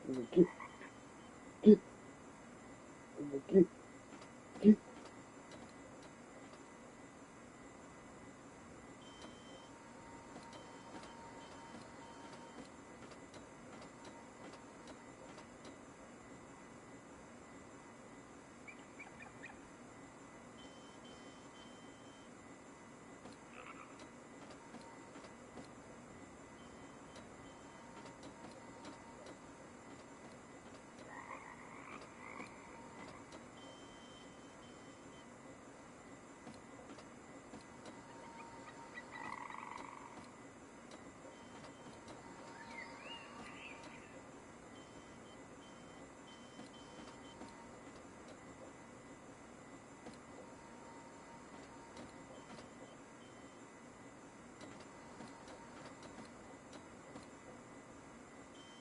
Get, get, get, get.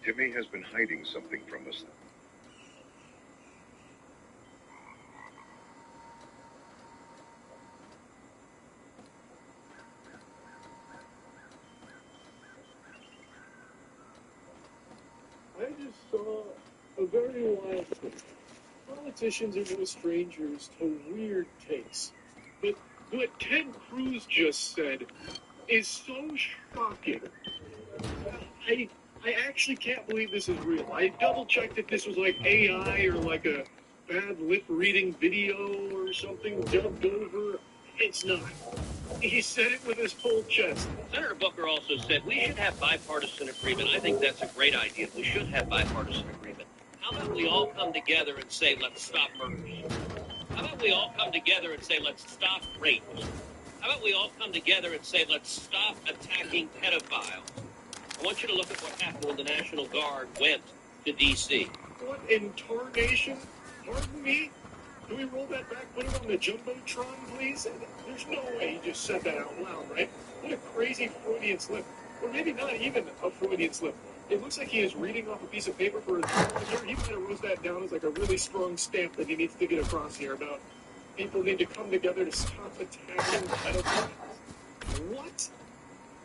Timmy has been hiding something from us. I just saw a very wild thing. Politicians are no strangers to weird takes. But what Ted Cruz just said is so shocking. I actually can't believe this is real. I double-checked if this was like AI or like a bad lip-reading video or something dubbed over. It's not. He said it with his whole chest. Senator Booker also said we should have bipartisan agreement. I think that's a great idea. We should have bipartisan agreement. How about we all come together and say, let's stop murders? How about we all come together and say, let's stop rape? How about we all come together and say, let's stop attacking pedophiles? I want you to look at what happened when the National Guard went to D.C. What in tarnation? Pardon me? Can we roll that back, put it on the Jumbotron, please? There's no way he just said that out loud, right? What a crazy Freudian slip. Or maybe not even a Freudian slip. It looks like he is reading off a piece of paper for his He might have wrote that down as like a really strong stamp that he needs to get across here about people need to come together to stop attacking pedophiles. What?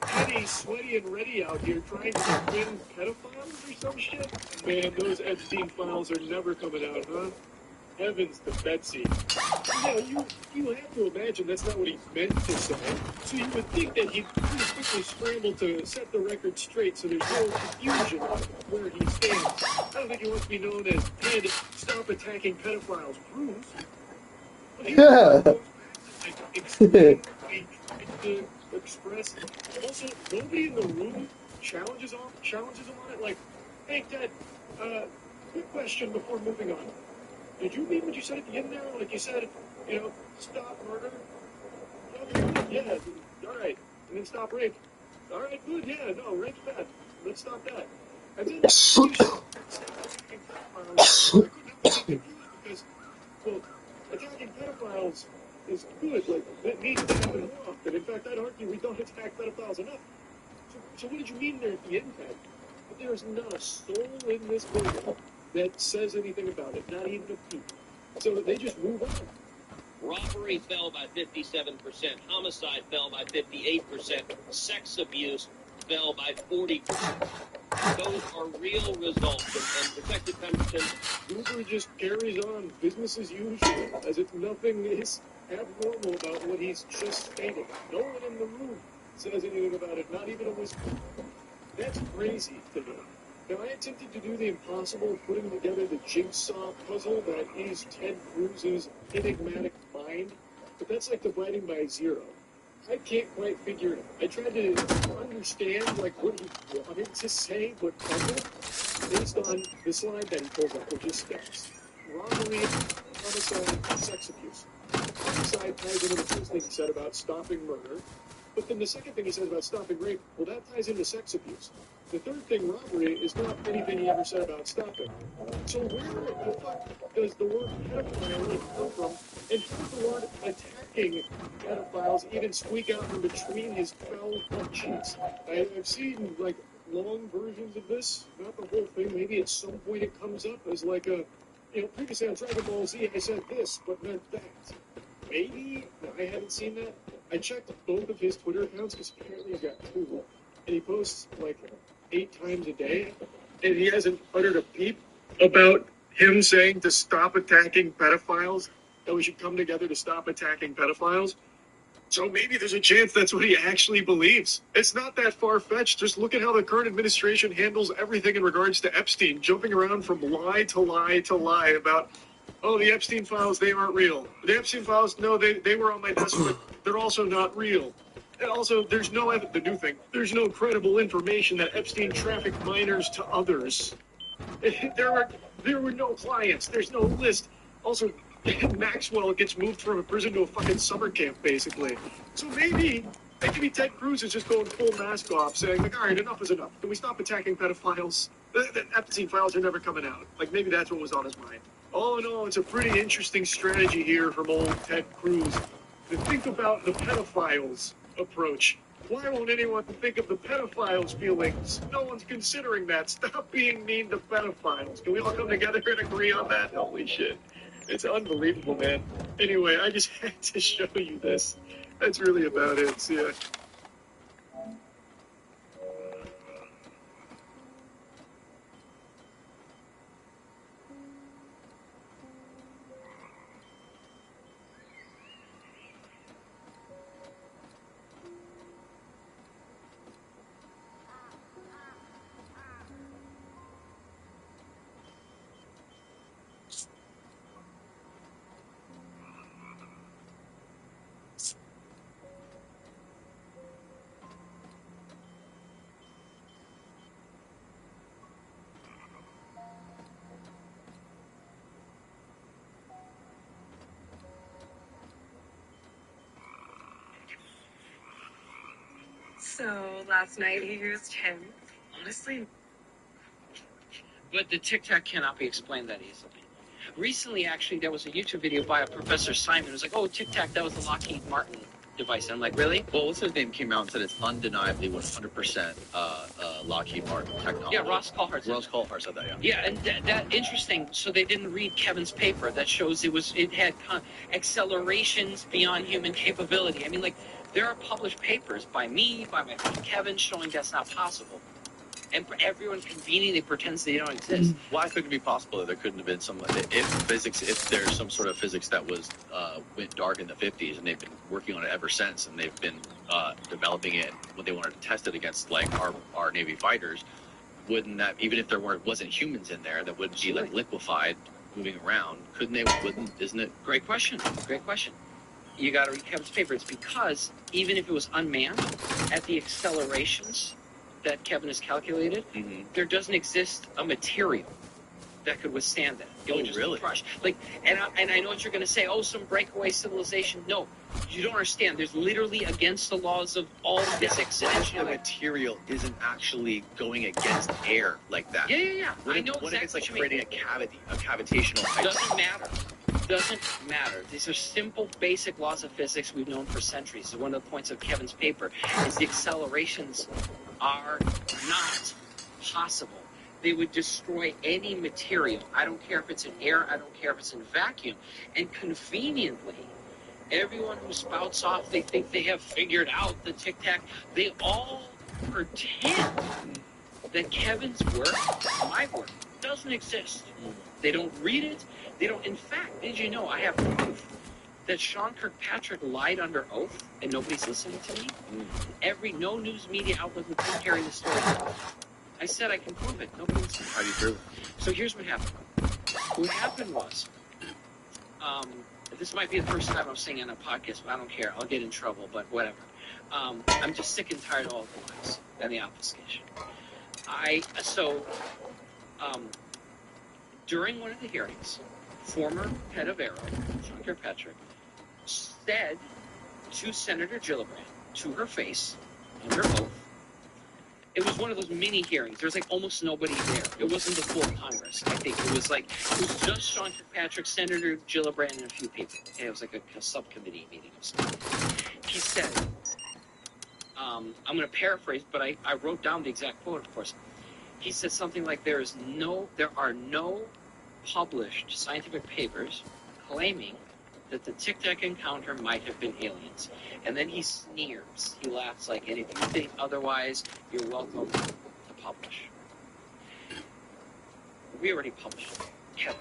Petty, sweaty, and ready out here trying to win pedophiles or some shit? Man, those Epstein files are never coming out, huh? Heavens to Betsy. Yeah, you have to imagine that's not what he meant to say. So you would think that he'd pretty quickly scramble to set the record straight so there's no confusion on where he stands. I don't think he wants to be known as Ted Stop Attacking Pedophiles Cruz. Yeah. Express. Also, nobody in the room challenges him on it. Like, hey, Ted, quick question before moving on. Did you mean what you said at the end there? Like you said, stop murder? Yeah, all right. And then stop rape. All right, good, yeah, no, rape's bad. Let's stop that. And then because, well, attacking pedophiles is good. Like, that needs to happen more often. In fact, I'd argue we don't attack pedophiles enough. So what did you mean there at the end, Ted? But there's not a soul in this building that says anything about it, not even a peep. So they just move on. Robbery fell by 57%, homicide fell by 58%, sex abuse fell by 40%. Those are real results, and Detective Pemberton, Uber just carries on business as usual, as if nothing is abnormal about what he's just stated. No one in the room says anything about it, not even a whisper. That's crazy to me. Now, I attempted to do the impossible, putting together the jigsaw puzzle that is Ted Cruz's enigmatic mind, but that's like dividing by zero. I can't quite figure it out. I tried to understand, like, what he wanted to say, but puzzle, based on the slide that he pulled up, which is steps. Robbery, homicide, sex abuse. Homicide ties into the first thing he said about stopping murder, but then the second thing he said about stopping rape, well, that ties into sex abuse. The third thing, robbery, is not anything he ever said about stopping. So where the fuck does the word pedophile even come from? And how does the word attacking pedophiles even squeak out from between his foul butt cheeks? I've seen, like, long versions of this, not the whole thing. Maybe at some point it comes up as like a, previously on Dragon Ball Z, I said this, but meant that. Maybe? No, I haven't seen that. I checked both of his Twitter accounts, because apparently he's got two, and he posts, like, 8 times a day. and he hasn't uttered a peep about him saying to stop attacking pedophiles, that we should come together to stop attacking pedophiles. So maybe there's a chance that's what he actually believes. It's not that far-fetched. Just look at how the current administration handles everything in regards to Epstein, jumping around from lie to lie to lie about, oh, the Epstein files, they aren't real. The Epstein files, no, they were on my desk, but they're also not real. And also, there's no, the new thing, there's no credible information that Epstein trafficked minors to others. There were no clients. There's no list. Also, Maxwell gets moved from a prison to a fucking summer camp, basically. So maybe Ted Cruz is just going full mask off, saying, like, all right, enough is enough. Can we stop attacking pedophiles? The Epstein files are never coming out. Like, maybe that's what was on his mind. All in all, it's a pretty interesting strategy here from old Ted Cruz to think about the pedophiles approach. Why won't anyone think of the pedophiles' feelings? No one's considering that. Stop being mean to pedophiles. Can we all come together and agree on that? Holy shit. It's unbelievable, man. Anyway, I just had to show you this. That's really about it. See ya. So last night he used him. Honestly. But the Tic Tac cannot be explained that easily. Recently, actually, there was a YouTube video by a Professor Simon. It was like, oh, Tic Tac, that was the Lockheed Martin device. And I'm like, really? Well, what's his name came out and said it's undeniably 100% Lockheed Martin technology. Yeah, Ross Coulthart. Ross Coulthart said that, yeah. Yeah, and that interesting. So they didn't read Kevin's paper. That shows it had accelerations beyond human capability. I mean, like, there are published papers by me, by my friend Kevin, showing that's not possible. And everyone conveniently pretends they don't exist. Why couldn't it be possible that there couldn't have been some, if there's some sort of physics that was went dark in the 50s and they've been working on it ever since, and they've been developing it when they wanted to test it against like our Navy fighters, wouldn't that, even if there wasn't humans in there, that would be like liquefied moving around, isn't it? Great question. You got to read Kevin's paper. It's because even if it was unmanned, at the accelerations that Kevin has calculated, there doesn't exist a material that could withstand that. It would just really? crush. Like, and I know what you're going to say. Oh, some breakaway civilization. No, you don't understand. There's literally against the laws of all physics. The material isn't actually going against air like that. Yeah. I know what exactly if it's like what you mean. creating a cavitational type? Doesn't matter. These are simple, basic laws of physics we've known for centuries. So one of the points of Kevin's paper is the accelerations are not possible. They would destroy any material. I don't care if it's in air. I don't care if it's in vacuum. And conveniently, everyone who spouts off, they think they have figured out the Tic Tac. They all pretend that Kevin's work, my work, doesn't exist. They don't read it. They don't. In fact, did you know I have proof that Sean Kirkpatrick lied under oath and nobody's listening to me? No news media outlet would keep carrying the story. I said I can prove it. Nobody listened. How do you prove it? So here's what happened. What happened was, this might be the first time I'm saying on a podcast, but I don't care. I'll get in trouble, but whatever. I'm just sick and tired of all the lies and the obfuscation. During one of the hearings, former head of Arrow, Sean Kirkpatrick, said to Senator Gillibrand, to her face, under oath, it was one of those mini hearings. There was like almost nobody there. It wasn't the full Congress. I think it was just Sean Kirkpatrick, Senator Gillibrand, and a few people. And it was like a subcommittee meeting or something. He said, I'm going to paraphrase, but I wrote down the exact quote, of course. He said something like, there are no published scientific papers claiming that the Tic Tac encounter might have been aliens. And then he sneers. He laughs like, and if you think otherwise, you're welcome to publish. We already published it. Kevin.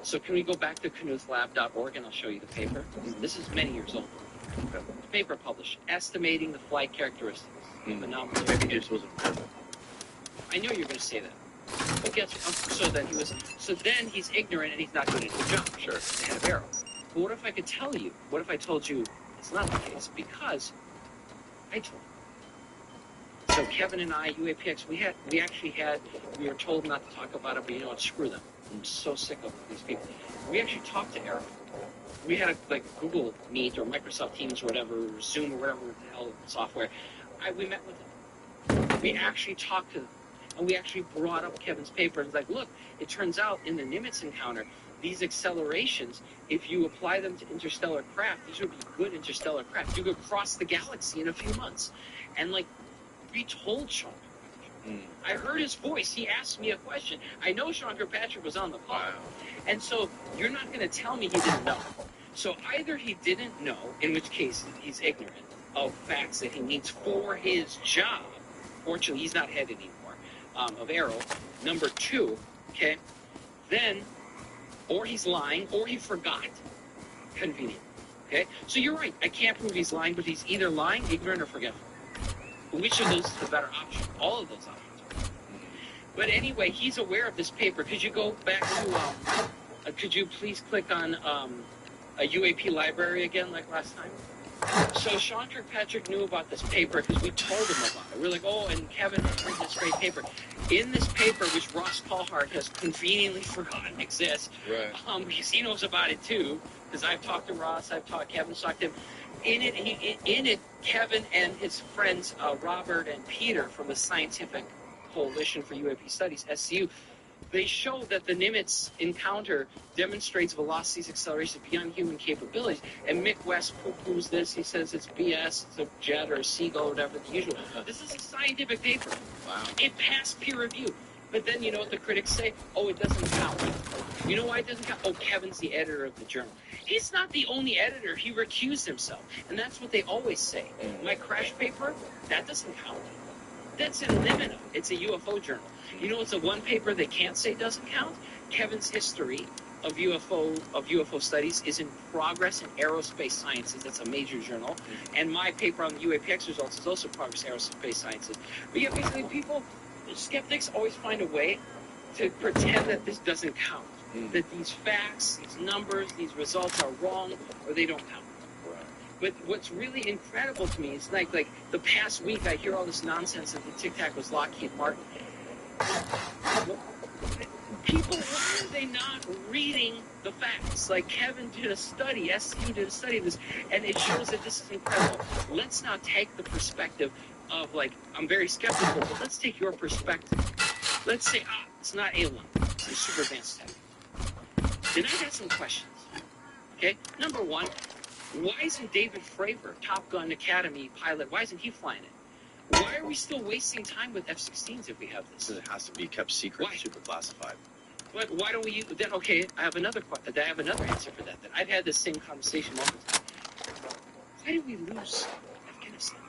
So can we go back to knuthLab.org and I'll show you the paper? This is many years old. The paper published, estimating the flight characteristics of anomalous. Maybe you're supposed to. I know you're going to say that. But guess what? So then he's ignorant and he's not good at his job. Sure. They had a barrel. But what if I could tell you? What if I told you it's not the case? Because I told you. So Kevin and I, UAPX, we were told not to talk about it, but you know what? Screw them. I'm so sick of these people. We actually talked to Eric. We had a Google Meet or Microsoft Teams or whatever, or Zoom or whatever the hell software. We met with them. We actually talked to them. And we actually brought up Kevin's paper and was like, look, it turns out in the Nimitz encounter, these accelerations, if you apply them to interstellar craft, these would be good interstellar craft. You could cross the galaxy in a few months. And we told Sean. I heard his voice. He asked me a question. I know Sean Kirkpatrick was on the call. Wow. And so you're not going to tell me he didn't know. So either he didn't know, in which case he's ignorant of facts that he needs for his job. Fortunately, he's not head anymore, of Arrow. Number two, okay, then, or he's lying, or he forgot. Convenient. Okay? So you're right. I can't prove he's lying, but he's either lying, ignorant, or forgetful. Which of those is the better option? All of those options. But anyway, he's aware of this paper. Could you go back to, could you please click on a UAP library again like last time? So Sean Kirkpatrick knew about this paper because we told him about it. We're like, oh, and Kevin has written this great paper. In this paper, which Ross Paulhart has conveniently forgotten exists, Right. because he knows about it too, because I've talked to Ross, Kevin's talked to him. In it, Kevin and his friends, Robert and Peter from the Scientific Coalition for UAP Studies, SCU, they show that the Nimitz encounter demonstrates velocities, accelerations beyond human capabilities. And Mick West poo-poos this. He says it's BS, it's a jet or a seagull or whatever, the usual. This is a scientific paper. Wow. It passed peer review. But then you know what the critics say? Oh, it doesn't count. You know why it doesn't count? Oh, Kevin's the editor of the journal. He's not the only editor. He recused himself. And that's what they always say. My crash paper, that doesn't count. That's in limina. It's a UFO journal. You know what's the one paper they can't say doesn't count? Kevin's history of UFO studies is in Progress in Aerospace Sciences. That's a major journal. And my paper on the UAPX results is also Progress in Aerospace Sciences. But yeah, basically skeptics always find a way to pretend that this doesn't count. That these facts, these numbers, these results are wrong or they don't count. But what's really incredible to me is like the past week I hear all this nonsense that the Tic Tac was Lockheed Martin. People, why are they not reading the facts? Like Kevin did a study, SCU did a study of this, and it shows that this is incredible. Let's not take the perspective of I'm very skeptical, but let's take your perspective. Let's say, it's not A1, it's a super advanced tech. Then I got some questions. Okay, number one, why isn't David Fravor, Top Gun Academy pilot, why isn't he flying it? Why are we still wasting time with F-16s if we have this? Because it has to be kept secret, Why? super classified. But why don't we use then? Okay, I have another answer for that. Then I've had this same conversation multiple times. Why did we lose Afghanistan?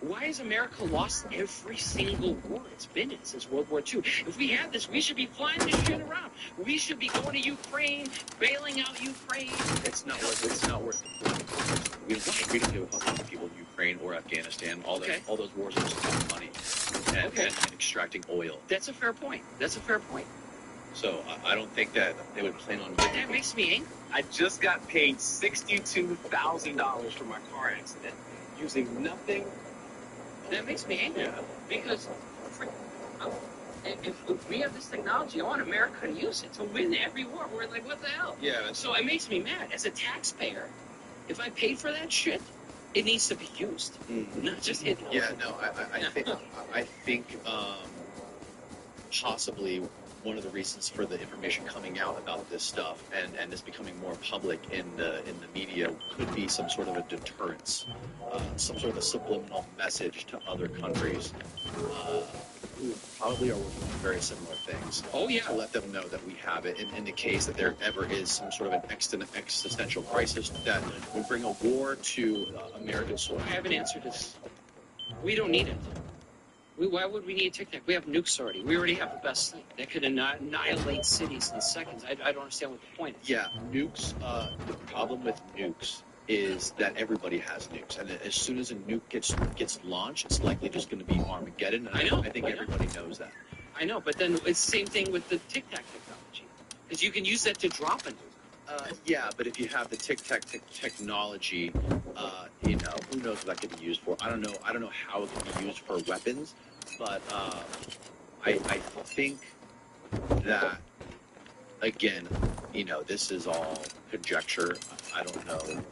Why has America lost every single war it's been in since World War II? If we had this, we should be flying this shit around. We should be going to Ukraine, bailing out Ukraine. It's not worth it. We don't give a fuck about people in Ukraine or Afghanistan. All those wars are just about money and extracting oil. That's a fair point. So I don't think that they would plan on. That makes me angry. I just got paid $62,000 for my car accident using nothing. That makes me angry. Yeah. Because if we have this technology, I want America to use it to win every war. We're like, what the hell? Yeah. So it makes me mad. As a taxpayer, if I pay for that shit, it needs to be used. Not just it. Yeah, no, I think possibly one of the reasons for the information coming out about this stuff and this becoming more public in the media could be some sort of a deterrence, some sort of a subliminal message to other countries who probably are working on very similar things. Oh, yeah. To let them know that we have it in the case that there ever is some sort of an existential crisis that would bring a war to American soil. I have an answer to this. We don't need it. Why would we need Tic Tac? We have nukes already. We already have the best thing that could annihilate cities in seconds. I don't understand what the point is. Yeah, nukes. The problem with nukes is that everybody has nukes, and as soon as a nuke gets launched, it's likely just going to be Armageddon. And I know. I think everybody knows that. I know, but then it's the same thing with the Tic Tac technology, because you can use that to drop a nuke. Yeah, but if you have the Tic Tac technology, you know, who knows what that could be used for? I don't know. I don't know how it can be used for weapons, but I think that, again, you know, this is all conjecture. I don't know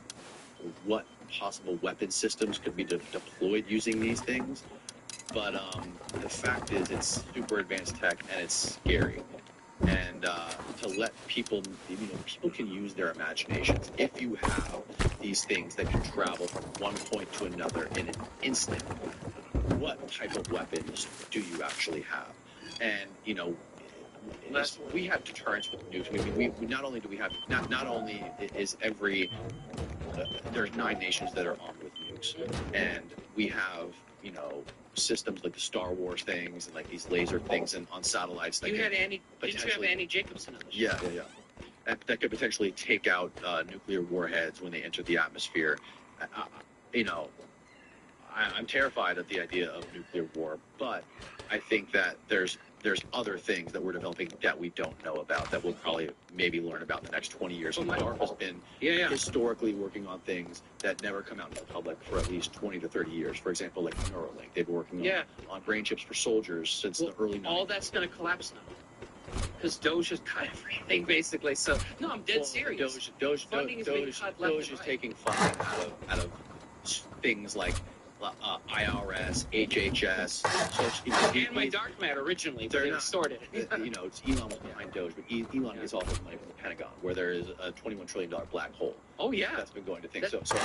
what possible weapon systems could be deployed using these things, but the fact is, it's super advanced tech and it's scary. And to let people, you know, people can use their imaginations. If you have these things that can travel from one point to another in an instant, what type of weapons do you actually have? And, you know, we have deterrence with nukes. I mean, we not only do we have, not only is every, there's 9 nations that are armed with nukes, and we have, you know, systems like the Star Wars things and like these laser things and on satellites. That Didn't you have potentially, Annie Jacobson on the show? yeah. That could potentially take out nuclear warheads when they enter the atmosphere. You know, I'm terrified at the idea of nuclear war, but I think that there's other things that we're developing that we don't know about that we'll probably maybe learn about in the next 20 years. So DARPA's been historically working on things that never come out into the public for at least 20 to 30 years. For example, like Neuralink. They've been working on brain chips for soldiers since the early 90s. All that's going to collapse now. Because Doge has cut everything, basically. So, no, I'm dead serious. Doge Funding is being cut left Doge and is right. taking funding out of things like IRS, HHS, And my dark matter originally, but they're they not restored it. You know, it's Elon was behind Doge, but Elon gets all his money from the Pentagon, where there is a $21 trillion black hole. Oh yeah, that's been going to things. So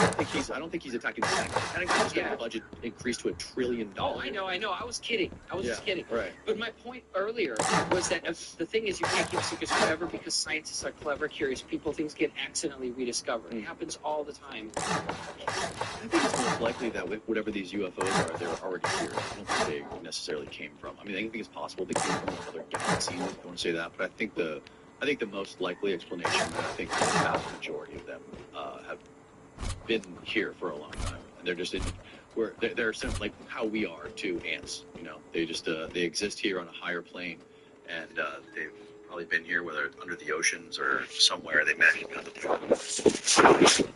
I don't think he's attacking the Pentagon. The Pentagon's got a budget increased to $1 trillion. Oh, I know. I was kidding. I was just kidding. Right. But my point earlier was that the thing is, you can't keep secrets forever because scientists are clever, curious people. Things get accidentally rediscovered. It happens all the time. I think it's most likely that with whatever these UFOs are, they're already here. I don't think they necessarily came from. I mean, I think it's possible they came from another galaxy. I don't want to say that, but I think the most likely explanation, and I think the vast majority of them have been here for a long time, and they're just they're like how we are to ants. You know, they just they exist here on a higher plane, and they've probably been here, whether under the oceans or somewhere. They managed to come.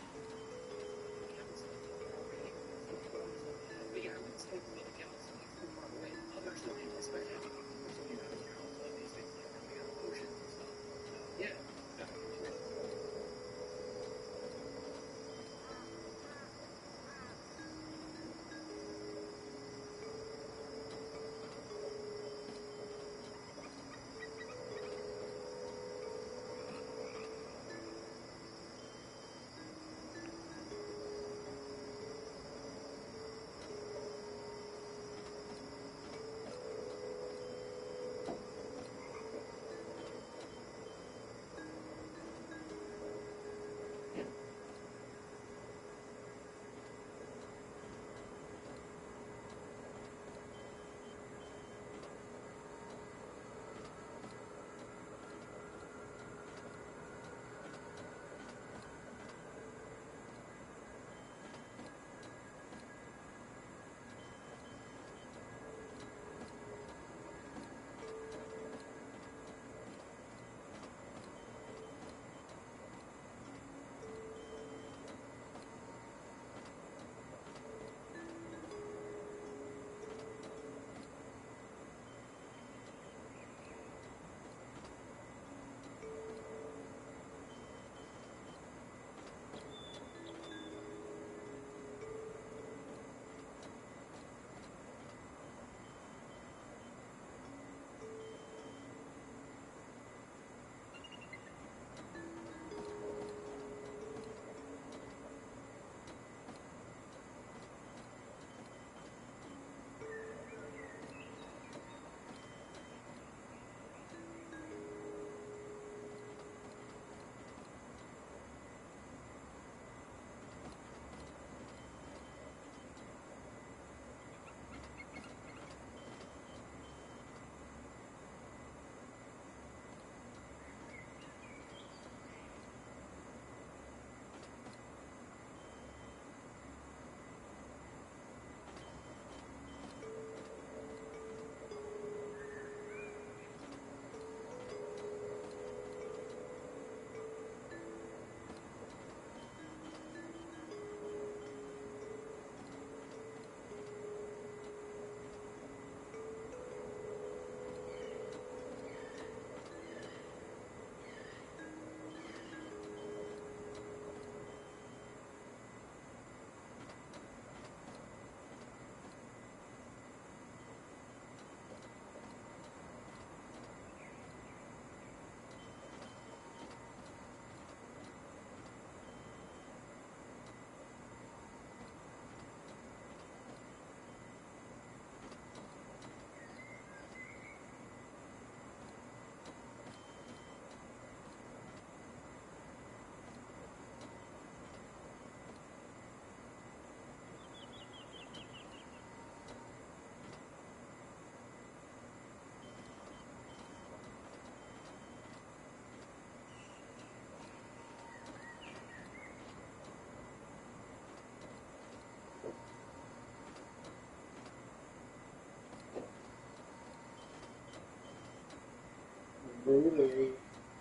Tomato.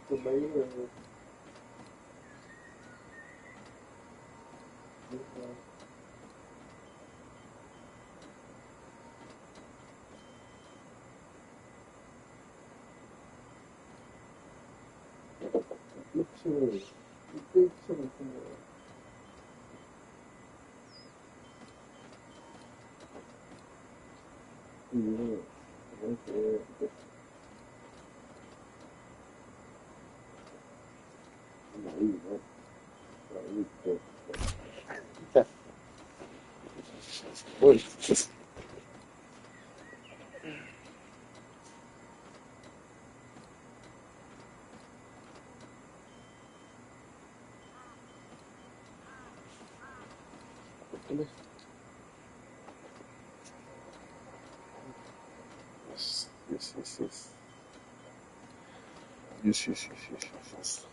Tomato. Big chili. Big chili tomato. Yeah. Okay. I'm not eating that. I'm not eating that. What? Yes, yes, yes, yes. Yes, yes, yes, yes, yes, yes.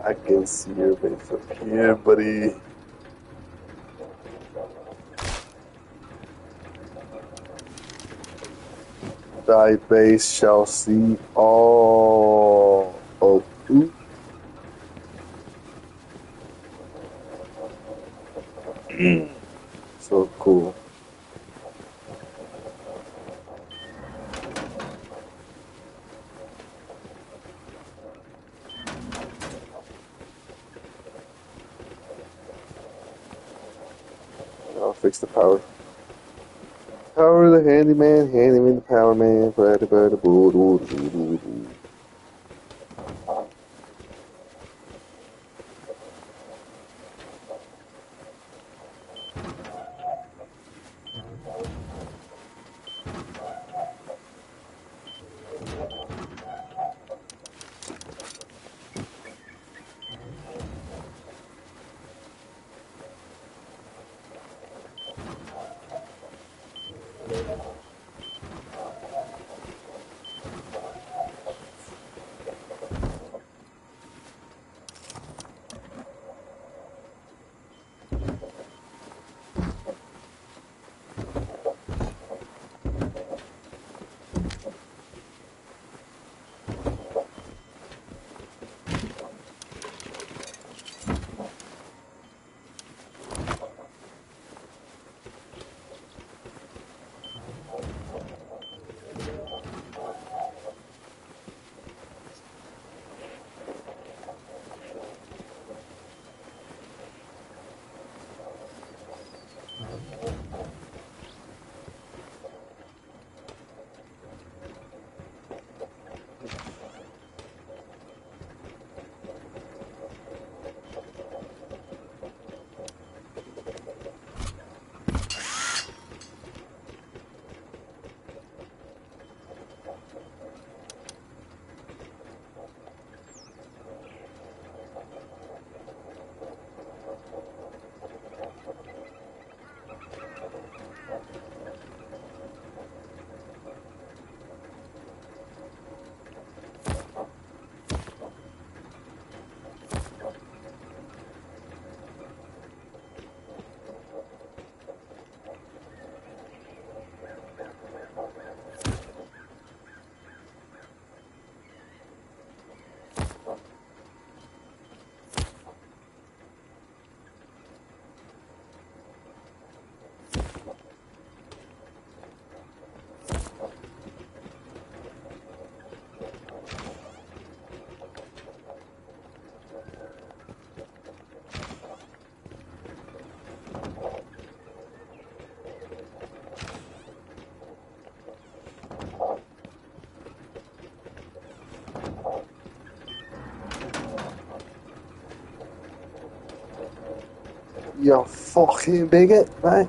I can see your face up here, buddy. Thy base shall see all. Oh, ooh. So cool. I'll fix the power. Power the handyman, handyman the power man. You fucking bigot, right?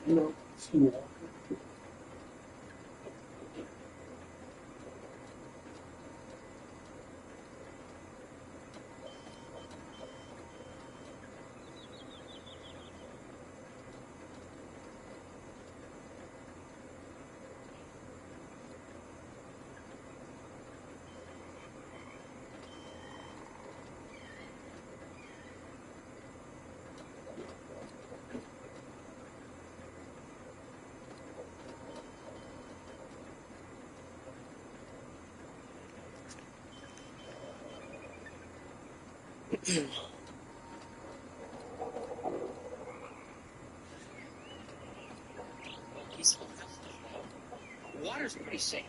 You know, see it. Water's pretty safe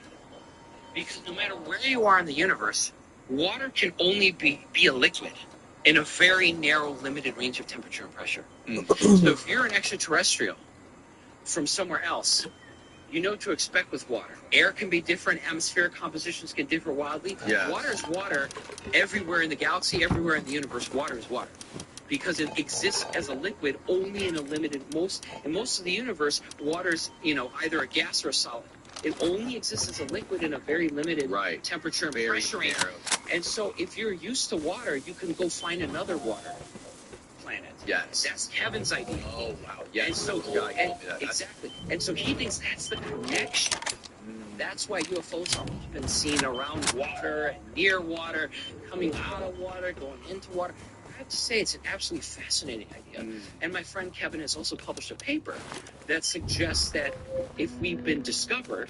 because no matter where you are in the universe, water can only be a liquid in a very narrow, limited range of temperature and pressure. So if you're an extraterrestrial from somewhere else, you know what to expect with water. Air can be different, atmospheric compositions can differ wildly. Yeah. Water is water everywhere in the galaxy, everywhere in the universe. Water is water. Because it exists as a liquid only in a limited, in most of the universe, water's, either a gas or a solid. It only exists as a liquid in a very limited temperature and pressure range. And so if you're used to water, you can go find another water planet. Yes. That's Kevin's idea. Oh, wow. Yes. And so, exactly. And so he thinks that's the connection. That's why UFOs have been seen around water and near water, coming out of water, going into water. I have to say, it's an absolutely fascinating idea. And my friend Kevin has also published a paper that suggests that if we've been discovered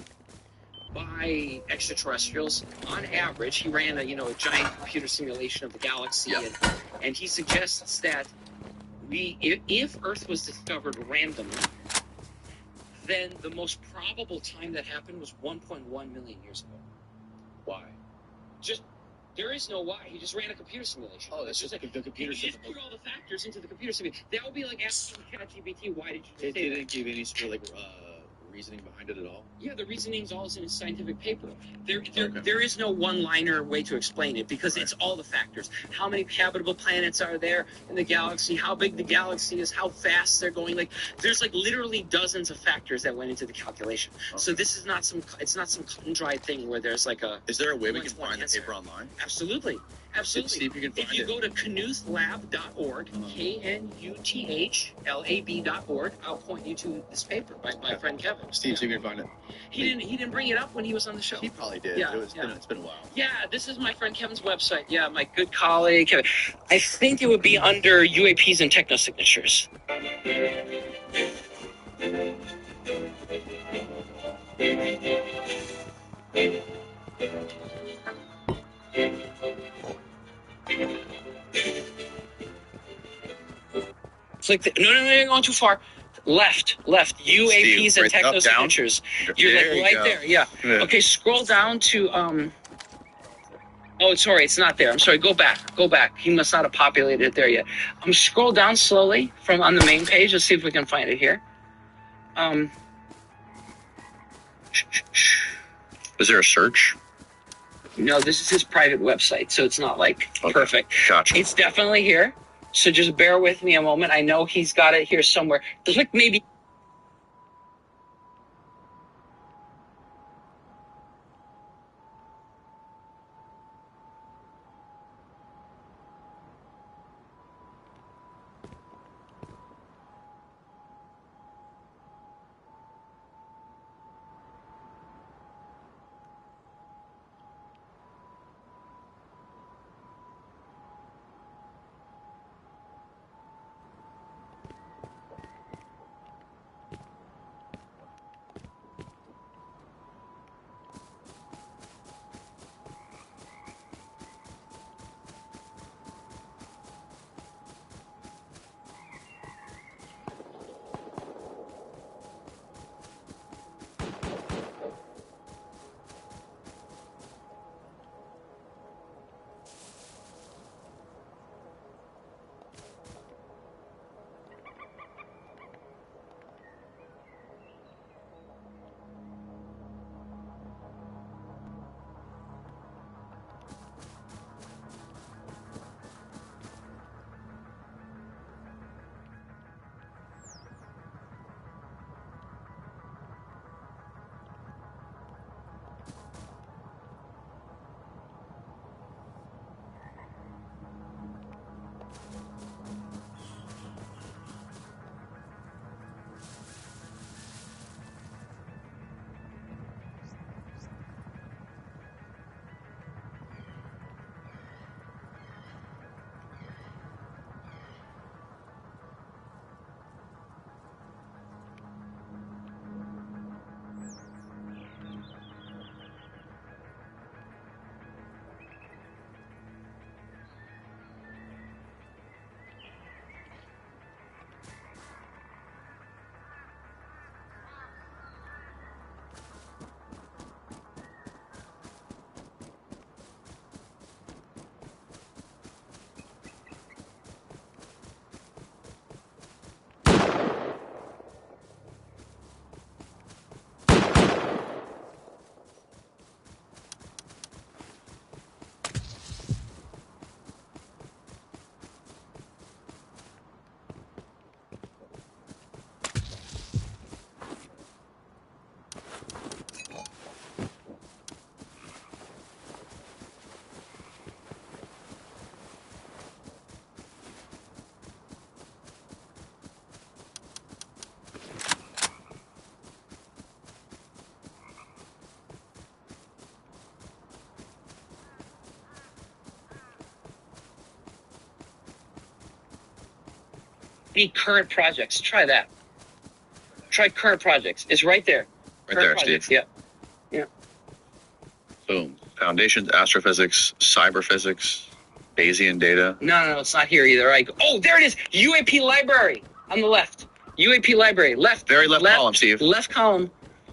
by extraterrestrials, on average, he ran a giant computer simulation of the galaxy, and he suggests that if Earth was discovered randomly, then the most probable time that happened was 1.1 million years ago. Why? There is no why. He just ran a computer simulation. Oh, that's just like the computer simulation. He just put all the factors into the computer simulation. That would be like asking ChatGPT, why did you say that? It didn't give any sort of reasoning behind it at all? Yeah, the reasoning's all in a scientific paper. There is no one-liner way to explain it because it's all the factors. How many habitable planets are there in the galaxy? How big the galaxy is? How fast they're going? There's literally dozens of factors that went into the calculation. Okay. So this is not some cut and dry thing where there's Is there a way we can find the paper online? Absolutely. See if you can find it. If you go to knuthlab.org, KNUTHLAB.org, I'll point you to this paper by my friend Kevin. Steve, see if you can find it. He didn't bring it up when he was on the show. He probably did. Yeah, it's been a while. Yeah, this is my friend Kevin's website. Yeah, my good colleague Kevin. I think it would be under UAPs and technosignatures. It's no, you're going too far. Left. UAPs Steve, and technosignatures. You're right there. Yeah. Okay, scroll down to Oh, sorry, it's not there. I'm sorry. Go back. He must not have populated it there yet. Scroll down slowly from on the main page. Let's see if we can find it here. Is there a search? No, this is his private website, so it's not perfect. Gotcha. It's definitely here. So just bear with me a moment. I know he's got it here somewhere. There's maybe. need current projects. Try that. Try current projects. It's right there. Right Current there, projects. Steve. Yeah. Boom. Foundations, astrophysics, cyberphysics, Bayesian data. No, it's not here either. Oh, there it is. UAP library on the left. UAP library. Left. Very left column, Steve. Left column.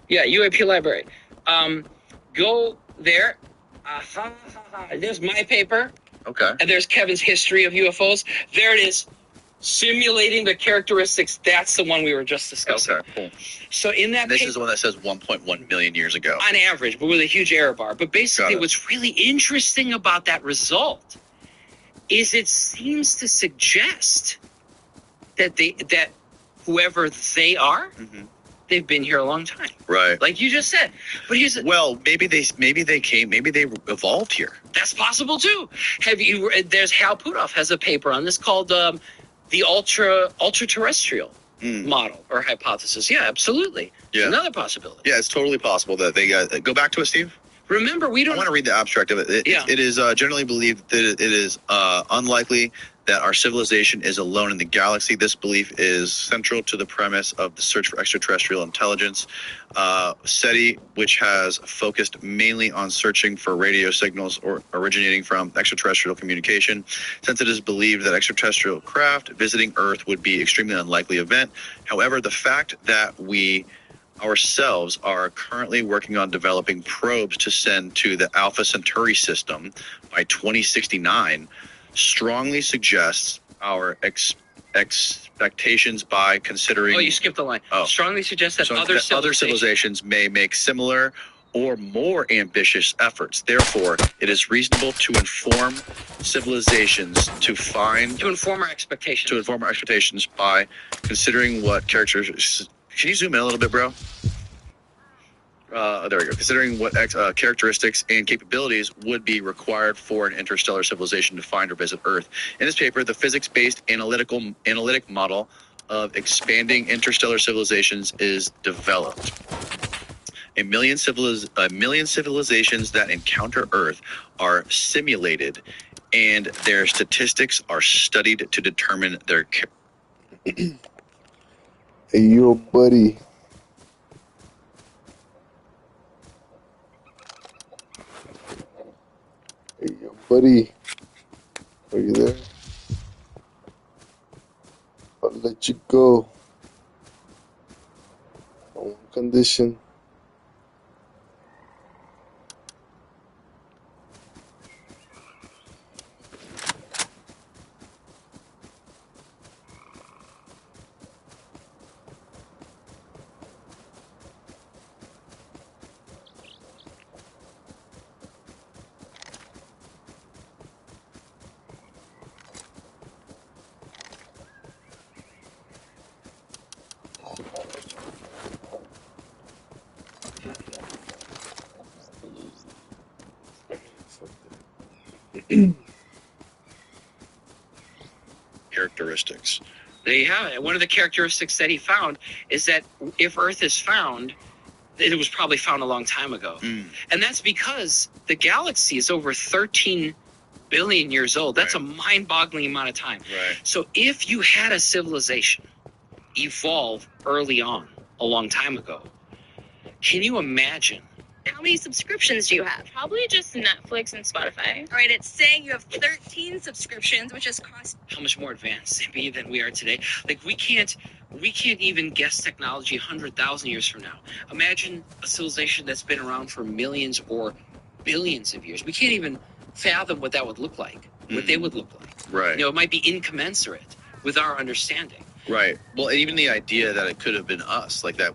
Yeah, UAP library. Go there. There's my paper. Okay. And there's Kevin's history of UFOs. There it is. Simulating the characteristics. That's the one we were just discussing. Okay, cool. So in that This paper, is the one that says 1.1 million years ago. on average, but with a huge error bar. But basically, Got it. what's really interesting about that result is it seems to suggest that whoever they are, they've been here a long time, Right. like you just said. But here's Well, maybe they evolved here. that's possible too. There's Hal Puthoff has a paper on this called the ultra terrestrial model or hypothesis. Yeah, absolutely. Yeah. Another possibility. Yeah, it's totally possible that they got. Go back to it, Steve. Remember, we I don't. want to read the abstract of it. It is generally believed that it is unlikely that our civilization is alone in the galaxy. This belief is central to the premise of the search for extraterrestrial intelligence. SETI, which has focused mainly on searching for radio signals or originating from extraterrestrial communication, since it is believed that extraterrestrial craft visiting Earth would be extremely unlikely event. However, the fact that we ourselves are currently working on developing probes to send to the Alpha Centauri system by 2069 strongly suggests our expectations by considering... Oh, you skipped the line. Strongly suggests that So other other civilizations may make similar or more ambitious efforts. Therefore, it is reasonable to inform civilizations to inform our expectations. By considering what characters... Can you zoom in a little bit, bro? There we go. Considering what characteristics and capabilities would be required for an interstellar civilization to find or visit Earth. In this paper, the physics-based analytic model of expanding interstellar civilizations is developed. A million civilizations that encounter Earth are simulated, and their statistics are studied to determine their... Hey, yo, buddy. Hey, yo, buddy. Are you there? I'll let you go. On one condition. characteristics. There you have it. One of the characteristics that he found is that if Earth is found, it was probably found a long time ago. And that's because the galaxy is over 13 billion years old. That's a mind-boggling amount of time. Right. So if you had a civilization evolve early on, a long time ago, can you imagine? How many subscriptions do you have? Probably just Netflix and Spotify. All right, it's saying you have 13 subscriptions, which has cost... How much more advanced maybe than we are today? Like we can't even guess technology 100,000 years from now. Imagine a civilization that's been around for millions or billions of years. We can't even fathom what that would look like, what they would look like. Right. You know, it might be incommensurate with our understanding. Right. Well, even the idea that it could have been us, like that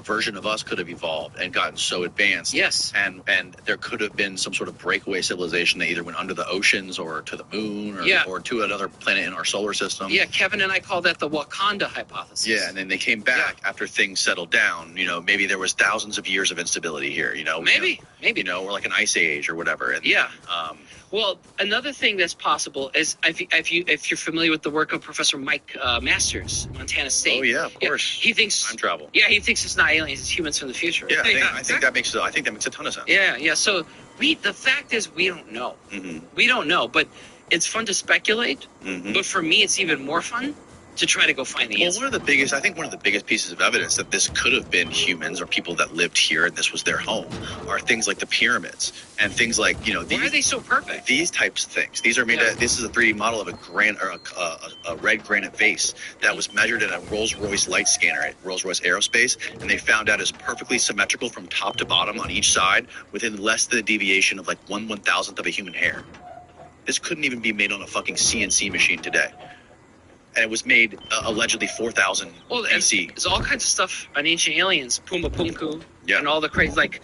version of us could have evolved and gotten so advanced. Yes. And there could have been some sort of breakaway civilization that either went under the oceans or to the moon or to another planet in our solar system. Yeah, Kevin and I call that the Wakanda hypothesis. Yeah, and then they came back after things settled down. You know, maybe there was thousands of years of instability here, you know. Maybe. You know, or like an ice age or whatever. And, Well, another thing that's possible is if you're familiar with the work of Professor Mike Masters, Montana State. Oh yeah, of course. He thinks time travel. Yeah, he thinks it's not aliens; it's humans from the future. Yeah, I think that makes a ton of sense. Yeah. So the fact is we don't know. Mm-hmm. We don't know, but it's fun to speculate. Mm-hmm. But for me, it's even more fun to try to go find the Well, answer. one of the biggest pieces of evidence that this could have been humans or people that lived here and this was their home are things like the pyramids and things like, Why are they so perfect? these types of things. These are made. Yeah. This is a 3D model of a red granite vase that was measured in a Rolls-Royce light scanner at Rolls-Royce Aerospace, and they found out is perfectly symmetrical from top to bottom on each side within less than a deviation of like 1/1000th of a human hair. This couldn't even be made on a fucking CNC machine today. And it was made allegedly 4000 BC. There's all kinds of stuff on Ancient Aliens, Puma Punku, Yeah. and all the crazy, like,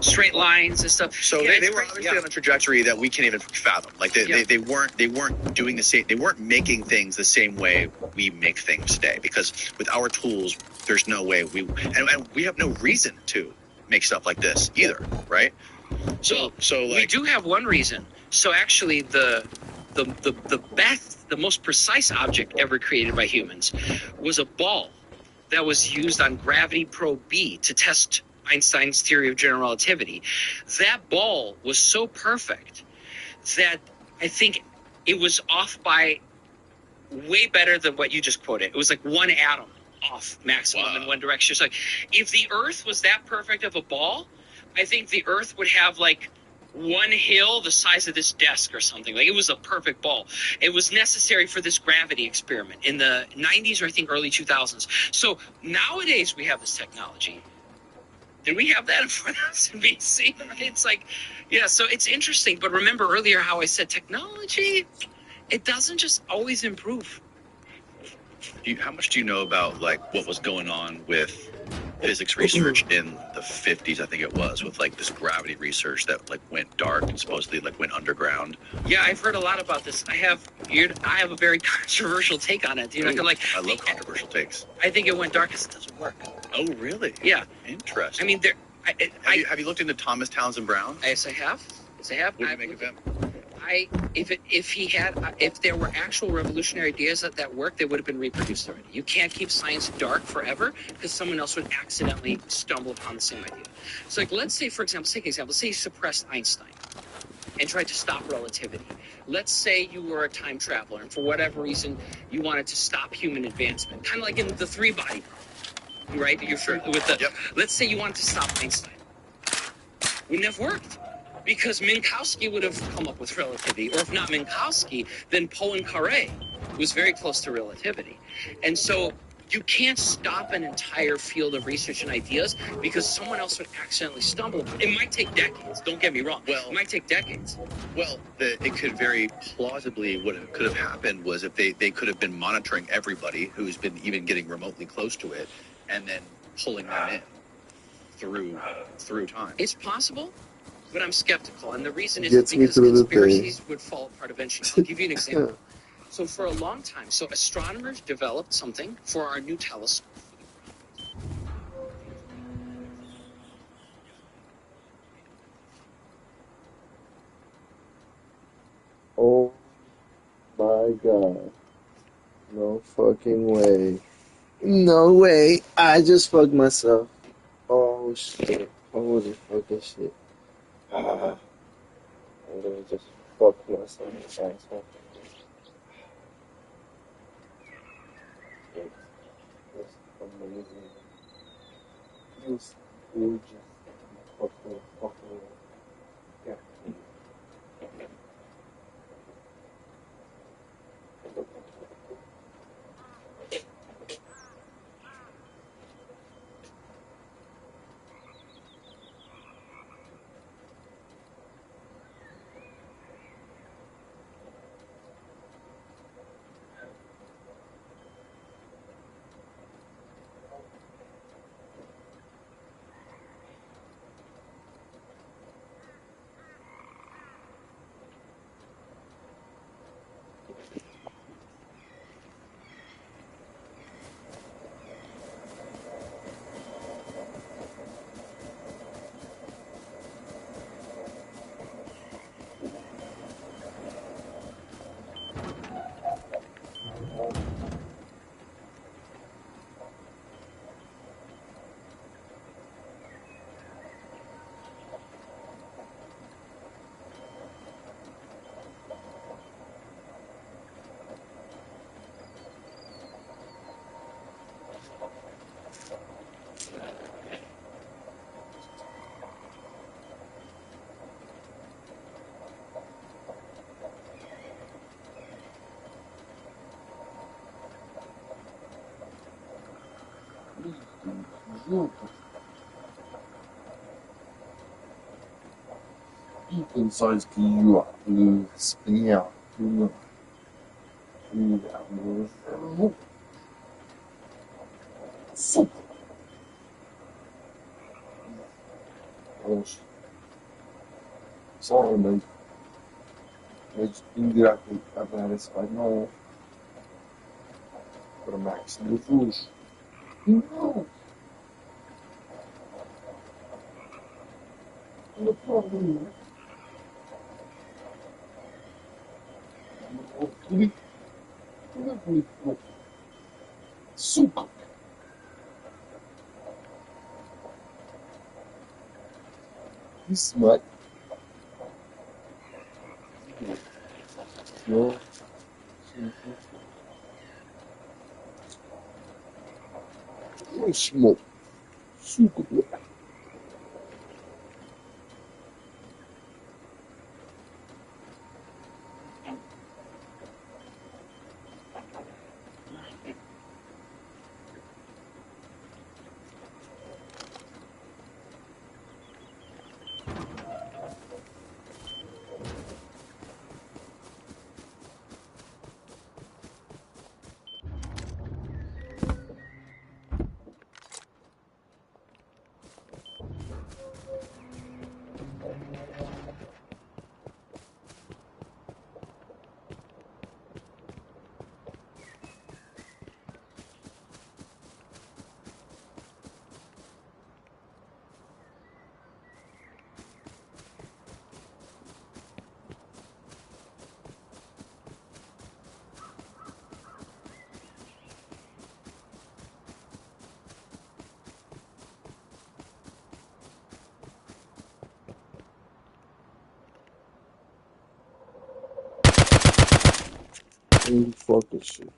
straight lines and stuff. So Yeah, they were obviously on a trajectory that we can't even fathom. Like they weren't doing the same. They weren't making things the same way we make things today. Because with our tools, there's no way and we have no reason to make stuff like this either, right? So we do have one reason. So actually, the best, the most precise object ever created by humans was a ball that was used on Gravity Probe B to test Einstein's theory of general relativity. That ball was so perfect that I think it was off by way better than what you just quoted. It was like one atom off maximum in one direction. So like, if the Earth was that perfect of a ball, I think the Earth would have like one hill the size of this desk or something. Like, it was a perfect ball. It was necessary for this gravity experiment in the 90s or I think early 2000s. So nowadays we have this technology. Did we have that in 4000 BC? Right? It's like, yeah, so it's interesting. But remember earlier how I said technology, it doesn't just always improve. How much do you know about like what was going on with physics research in the 50s? I think it was with like this gravity research that like went dark and supposedly like went underground. Yeah, I've heard a lot about this. I have a very controversial take on it. You know, like I love controversial takes. I think it went dark because it doesn't work. Oh, really? Yeah. Interesting. I mean, have you looked into Thomas Townsend Brown? Yes, I have. What do you make of him? If there were actual revolutionary ideas that worked, they would have been reproduced already. You can't keep science dark forever because someone else would accidentally stumble upon the same idea. So, like, let's say, for example, say you suppressed Einstein and tried to stop relativity. Let's say you were a time traveler and for whatever reason you wanted to stop human advancement, kind of like in the three-body problem, right? Let's say you wanted to stop Einstein. Wouldn't have worked. Because Minkowski would have come up with relativity. Or if not Minkowski, then Poincaré was very close to relativity. And so you can't stop an entire field of research and ideas because someone else would accidentally stumble. It might take decades. Don't get me wrong. It might take decades. Well, it could very plausibly, what could have happened was if they could have been monitoring everybody who's been even getting remotely close to it and then pulling them in through time. It's possible. But I'm skeptical, and the reason is Gets me because through the conspiracies day. would fall apart eventually. I'll give you an example. So for a long time, astronomers developed something for our new telescope. Oh my god. No fucking way. No way. I just fucked myself. Oh shit. Holy fucking shit. I'm gonna just fuck myself. Asshole. It's amazing. Just gorgeous. Fucking. Yeah. Pensais que ia espinhar tudo e super. Sorry, mate. Mas indiretamente a dar esse pai não para Max de luz. Não, não pode. Suco. Isso, mate. Não. Não smoke. Suco. Fuck this shit.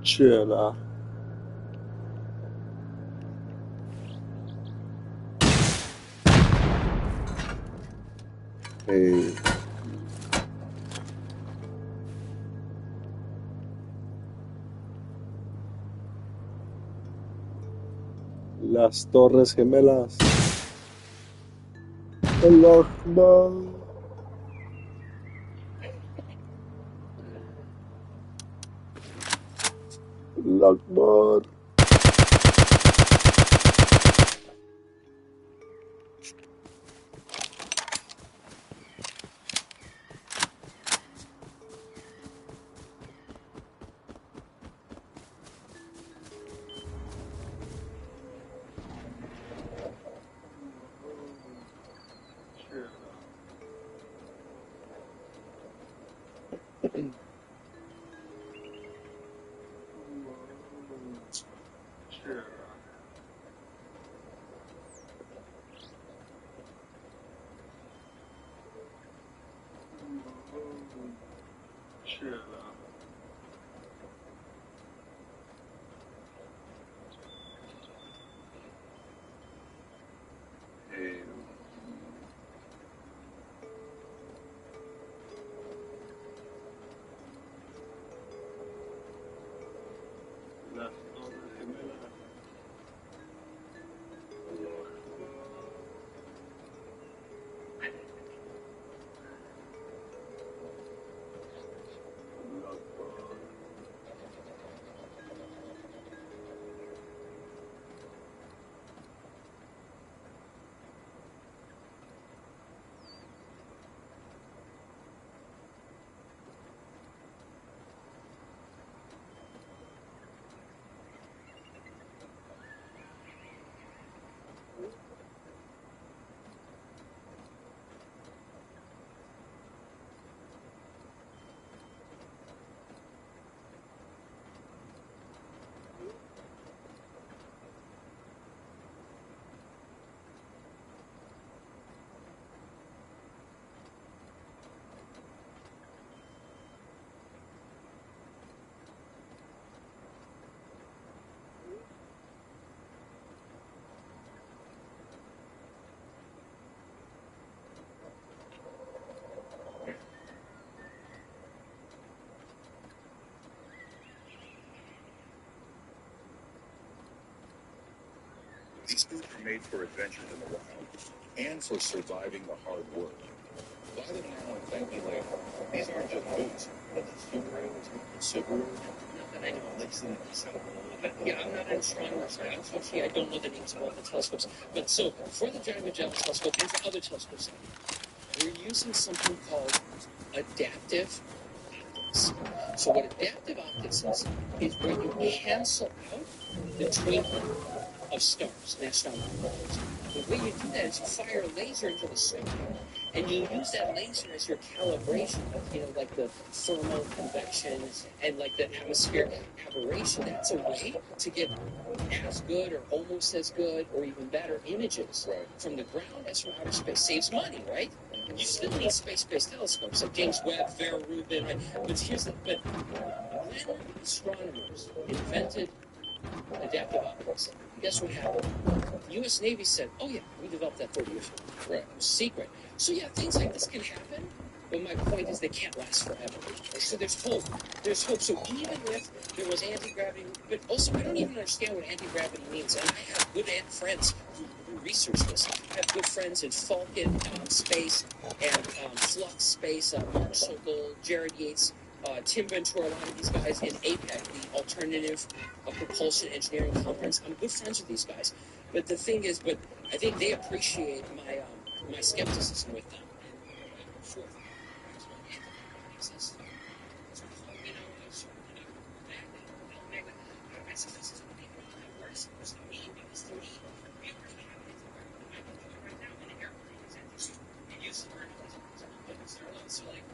Tjena. Hey. Las Torres Gemelas. El Akbar. El Akbar. These boots are made for adventures in the wild and for surviving the hard work. Buy them now and thank me later. These aren't just boots, but the Subaru. Not that I know, like some, but yeah, I'm not an astronomer, so unfortunately I don't know the names of all the telescopes. But so, for the Giant Magellan Telescope and for other telescopes, we're using something called adaptive optics. So what adaptive optics is where you cancel out the twinkling of stars and astronomical bodies. The way you do that is you fire a laser into the sky, and you use that laser as your calibration of, like the thermal convection and like the atmospheric aberration. That's a way to get as good or almost as good or even better images from the ground as from outer space. Saves money, right? You still need space-based telescopes like James Webb, Vera Rubin, right? But when astronomers invented adaptive optics, guess what happened? The U.S. Navy said, "Oh yeah, we developed that 30 years ago. Right. It was secret." So yeah, things like this can happen, but my point is they can't last forever. So there's hope. There's hope. So even if there was anti-gravity, but also I don't even understand what anti-gravity means. And I have good friends who research this. I have good friends in Falcon Space and Flux Space, Mark Sokol, Jared Yates, Tim Ventura, a lot of these guys in APEC, the Alternative Propulsion Engineering Conference. I'm good friends with these guys. But the thing is, I think they appreciate my skepticism with them. And sure, here's what anti-gravity exists. So, I suppose this is what people know how it works. Because to me, real gravity is where I can do it right now in an airplane. It uses the word, so like,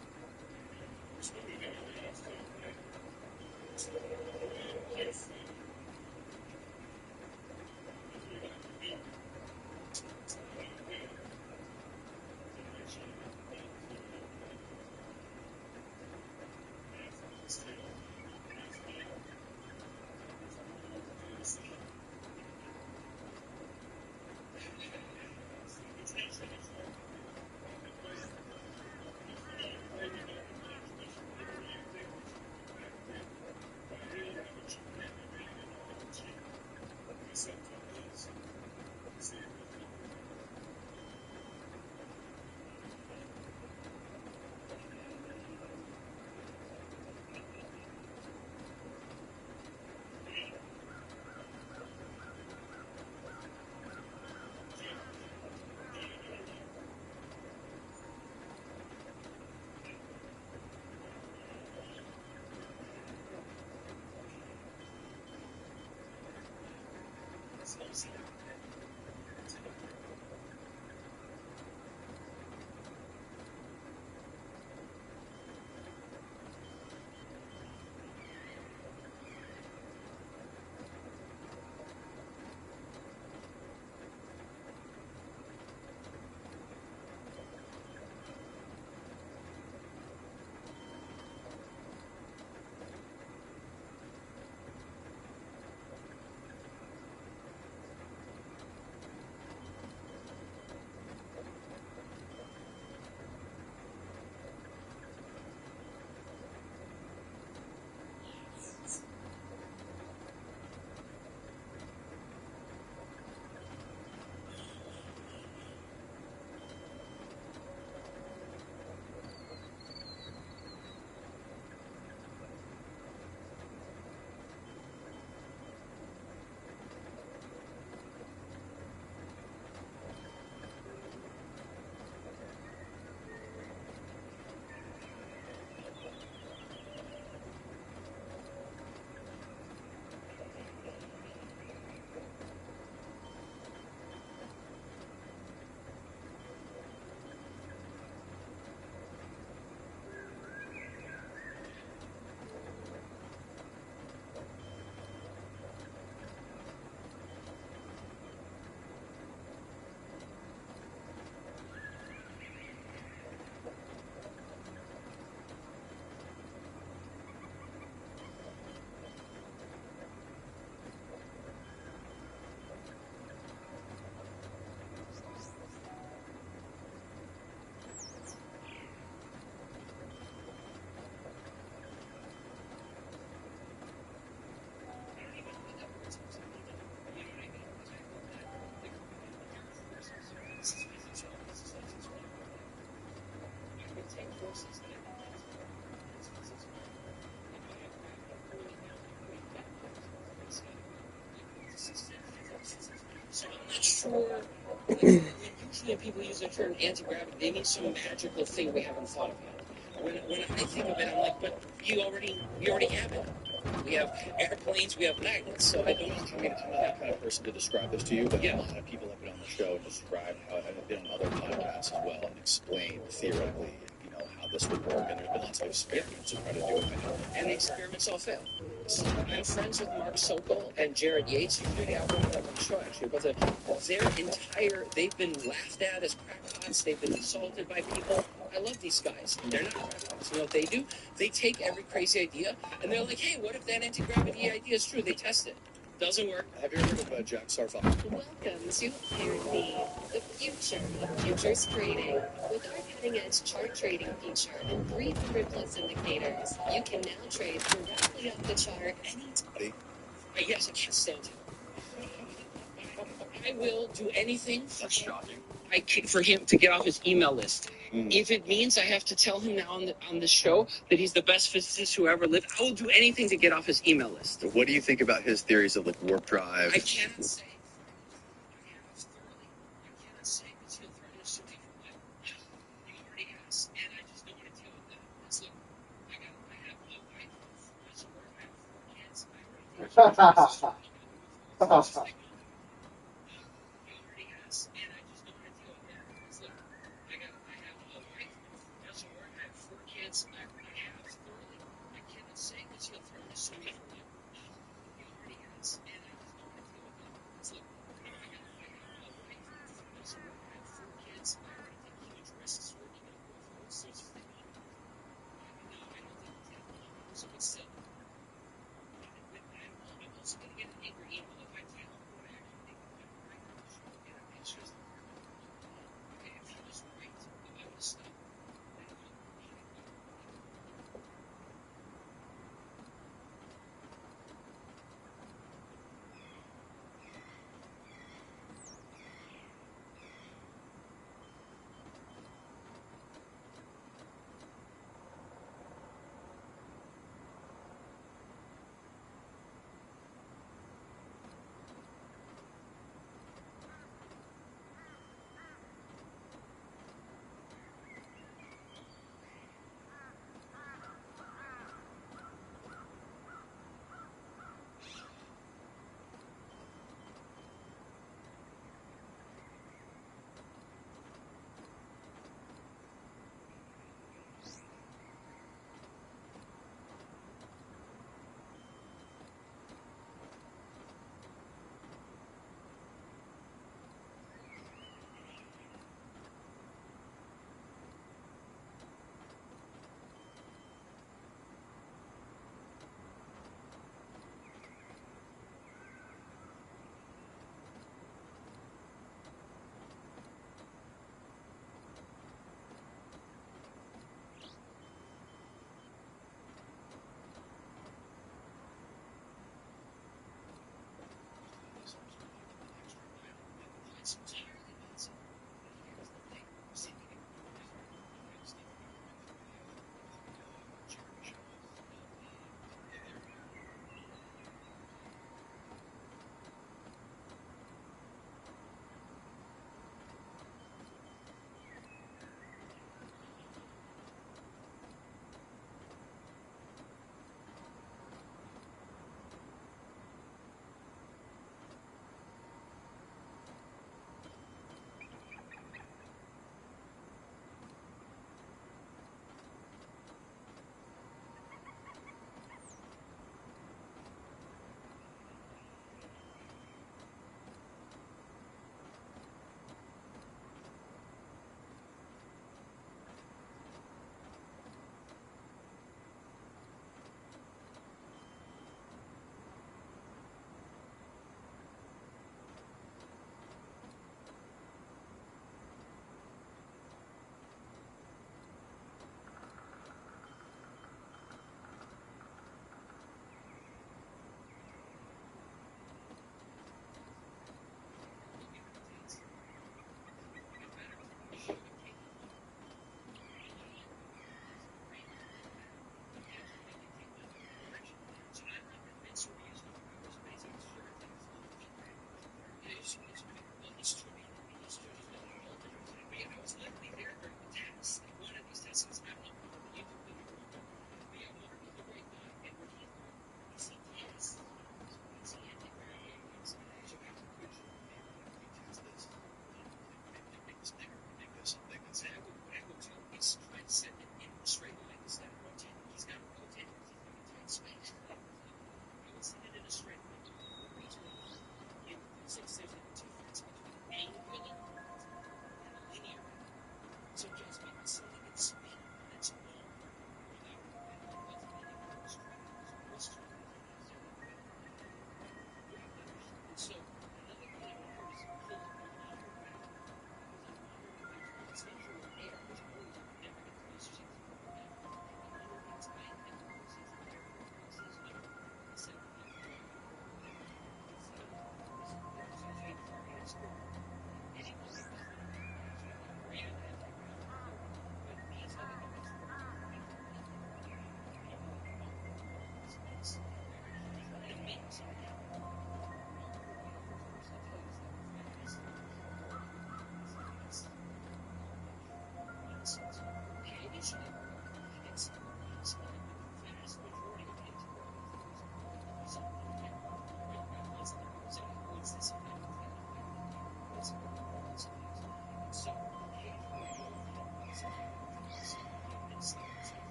sure. Usually when people use the term anti-gravity, they mean some magical thing we haven't thought of yet. When I think of it, I'm like, but we already have it. We have airplanes, we have magnets, so I don't know. I'm not that kind of person to describe this to you, but Yeah. a lot of people have been on the show and described how, and have been on other podcasts as well, and explained theoretically, how this would work. And there's been lots of experiments to try to do it. And the experiments all fail. So I'm friends with Mark Sokol and Jared Yates. You really have one of them on the show, actually. But they've been laughed at as crackpots. They've been insulted by people. I love these guys. They're not crackpots. You know what they do? They take every crazy idea, and they're like, hey, what if that anti-gravity idea is true? They test it. Doesn't work. Have you heard of Jack Sarfat? Welcome to Therapy, the future of futures trading. With our cutting-edge chart trading feature and 300 plus indicators, you can now trade directly off the chart anytime. Yes, I can't stand it. I will do anything That's shocking. for him to get off his email list. If it means I have to tell him now on the show that he's the best physicist who ever lived, I will do anything to get off his email list. What do you think about his theories of warp drive? I cannot say. I cannot say because he'll threaten to sue me for what? He already has, and I just don't want to deal with that. It's like, I have a wife, doesn't work, I have 4 kids, I already think he already has, and I just don't want to deal with that. It's like, I have a wife, doesn't work, I have 4 kids, I have thoroughly. I cannot say because he'll threaten to sue me for what? He already has, and I just don't want to deal with that. It's like, I have a wife, doesn't work, I have 4 kids, I already take huge risks working on both roles, so it's free money. No, I don't think it's that. So it's still. I'm also going to get an angry email if I tell him.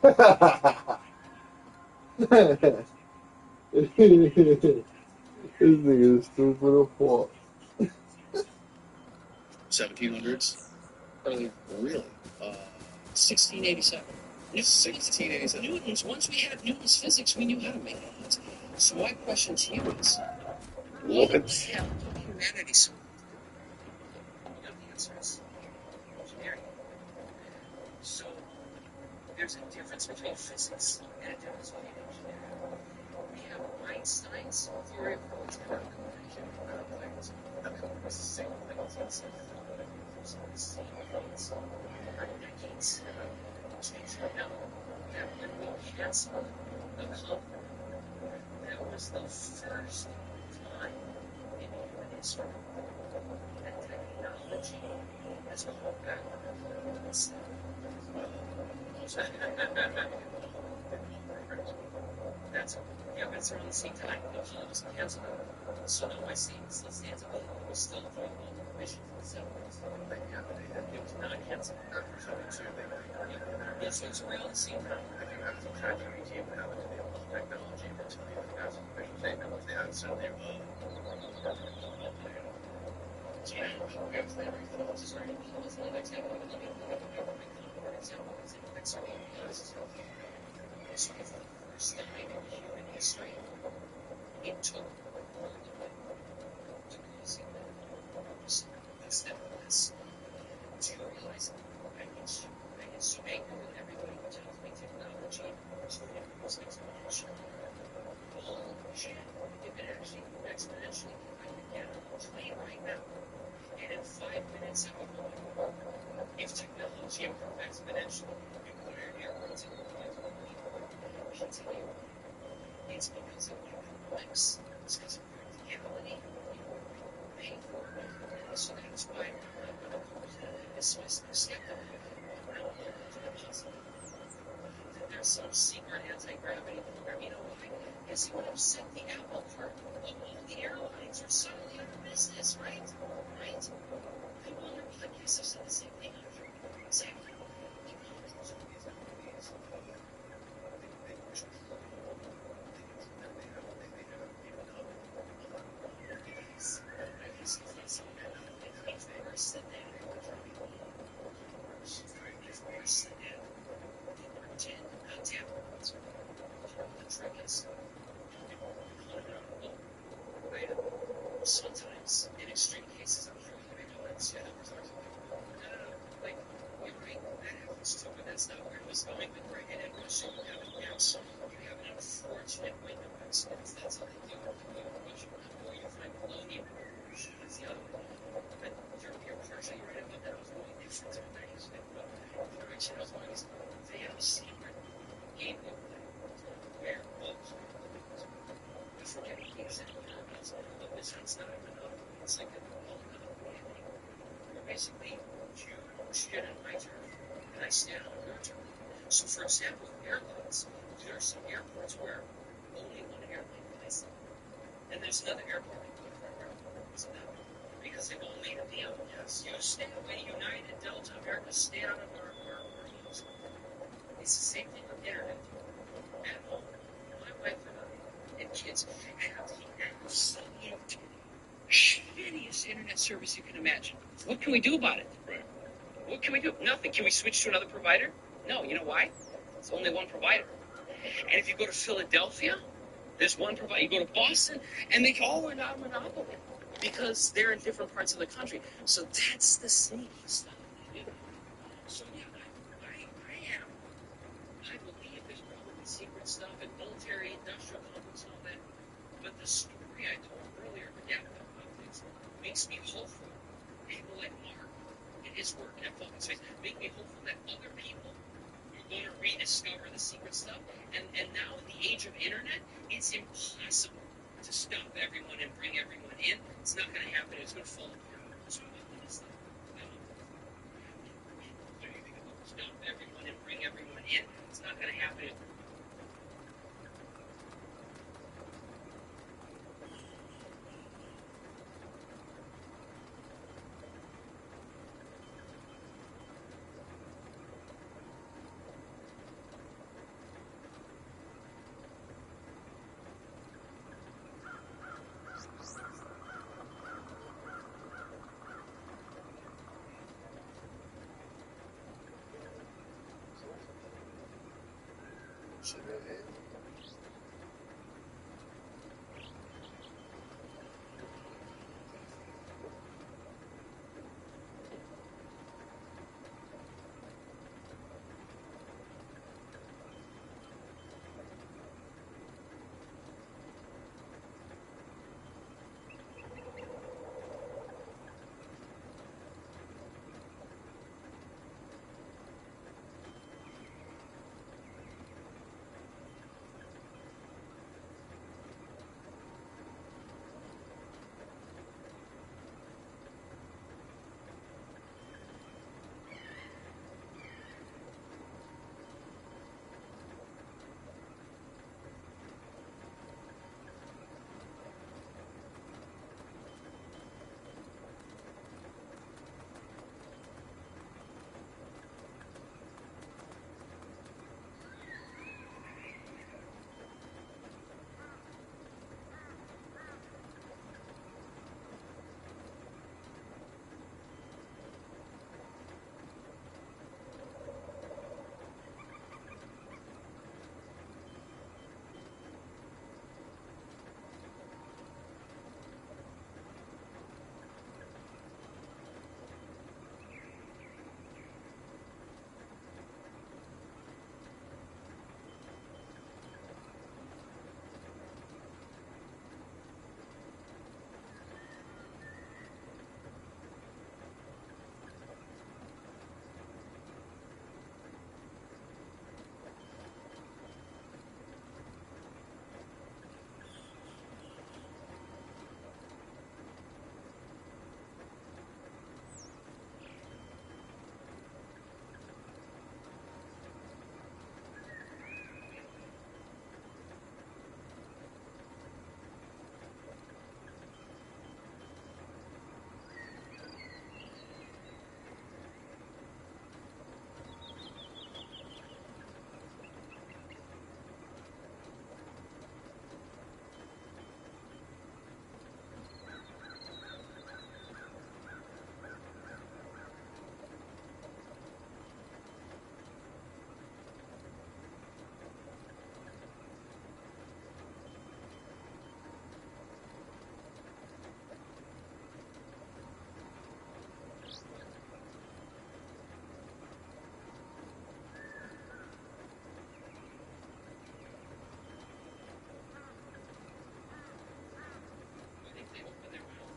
This nigga is stupid as fuck. 1700s? Early Really? 1687. 1687. Newton's, once we had Newton's physics, we knew how to make it. So my question to you is, what have humanity so? You know the answer is engineering. So there's a difference between physics and a difference between engineering. We have Einstein's theory of relativity. It's the same thing as it's for decades. Which means we know that when we cancel a comet, that was the first time in human history that technology has gone backwards. That's yeah, but it's around the same time. The Apollo was canceled. So now I see Stanza was still doing multiple missions in the 70s. It was not canceled. Yeah, so it's around the same time. If you have some ChatGPT and have it to the technology to tell you if that's a mission statement, was the answer there? So it's the first time in human history it took all the way to causing that step less to realize I get so angry with everybody who tells me technology is going to use exponential. Bullshit. It can actually exponentially. I can get on a plane right now, and in 5 minutes out of my work, if technology improved exponentially, nuclear airports and I'll tell you, it's because of economics. It's because of practicality. You know, people pay for it. And so that's why I'm going to go to this skeptical. I don't know if it's possible that there's some secret anti-gravity. You know why? Because it would upset the apple cart of all the airlines are suddenly out of business, right? Right? People on their podcasts have said the same thing. Exactly. Sometimes, in extreme cases, I'm sure you know it's like, you're right, that happens too, but that's not where it was going. But right in Russia, you have an X, you have an unfortunate window accidents. That's how they do it. You know, Russia, or you find polonium, that's the other one. But you're partially right about that. I was going different to things. The direction I was going is they have a secret game they play where I forget the exact terms, but this one's not a monopoly. It's like a monopoly. Where basically you stand on my turf and I stand on your turf. So, for example, airlines, there are some airports where only one airline flies them. And there's another airport that goes for airport. Because they've all made a deal. Yes. You stay away, United, Delta, America, stay out of our rules. It's the same thing with internet. At home, my wife and kids have the absolute shittiest internet service you can imagine. What can we do about it? Right. What can we do? Nothing. Can we switch to another provider? No. You know why? It's only one provider. And if you go to Philadelphia, there's one provider. You go to Boston, and they all are not a monopoly because they're in different parts of the country. So that's the sneaky stuff. So yeah, I believe there's probably secret stuff and military industrial complex and all that. But the story I told earlier, the Deagle conflicts, makes me hopeful. People like Mark and his work at Falcon Space make me hopeful that other people are going to rediscover the secret stuff. And now in the age of internet, it's impossible to stop everyone and bring everyone in. It's not going to happen. It's going to fall apart. So I want this stuff. Stop everyone and bring everyone in. It's not going to happen.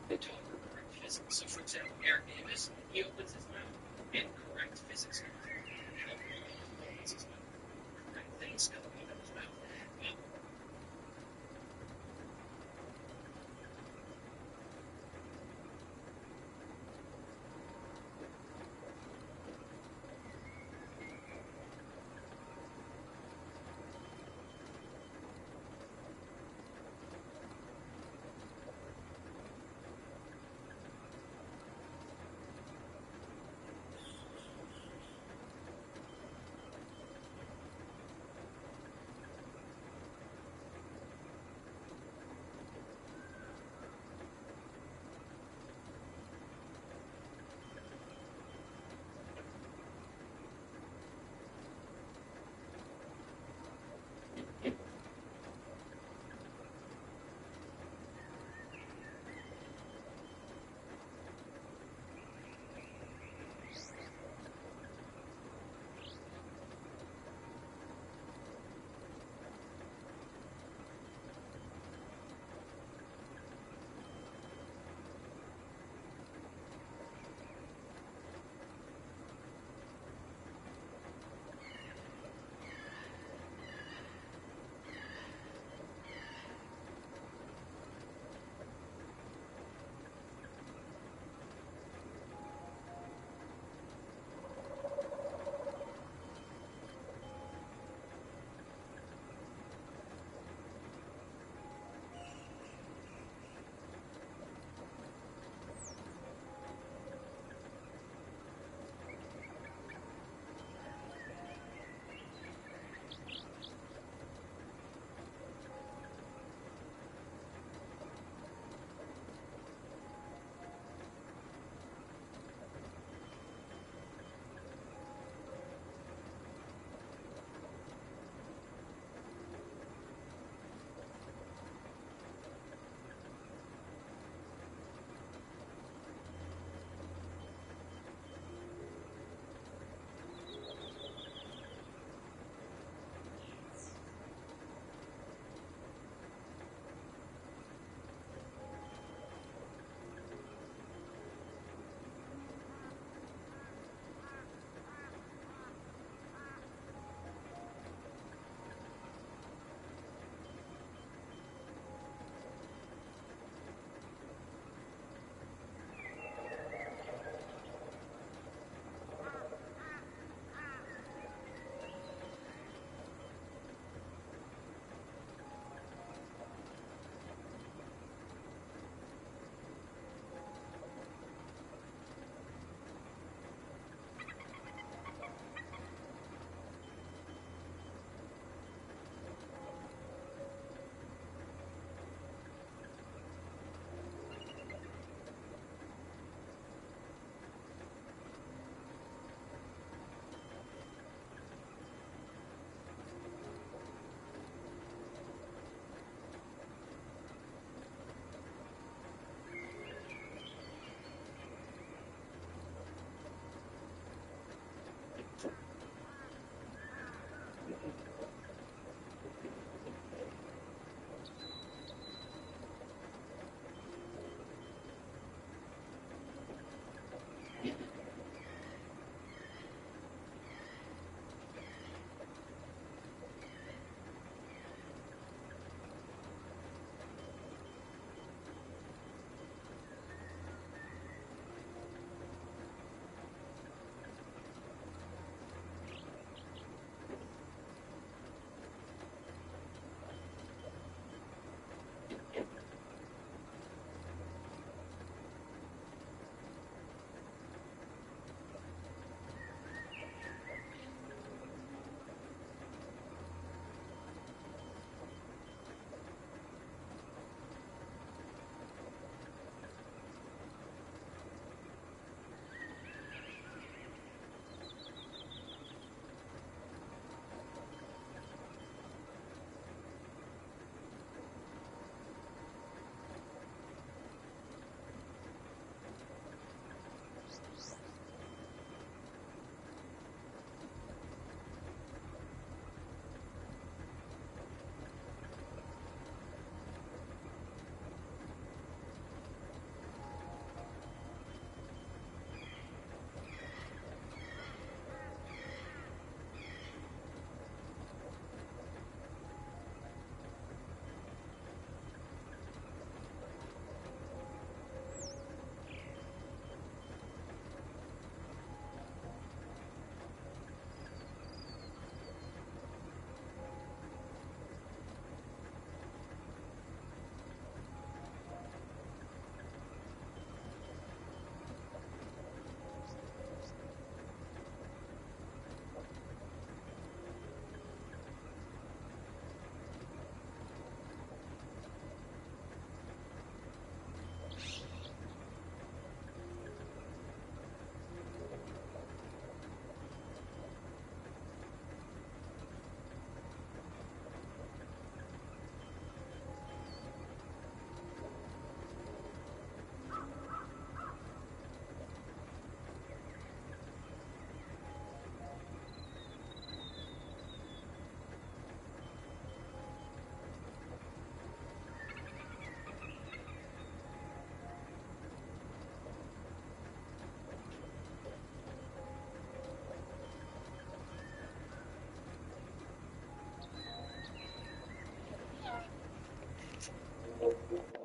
They talk correct physics. So, for example, Eric Davis, he opens his mouth in correct physics.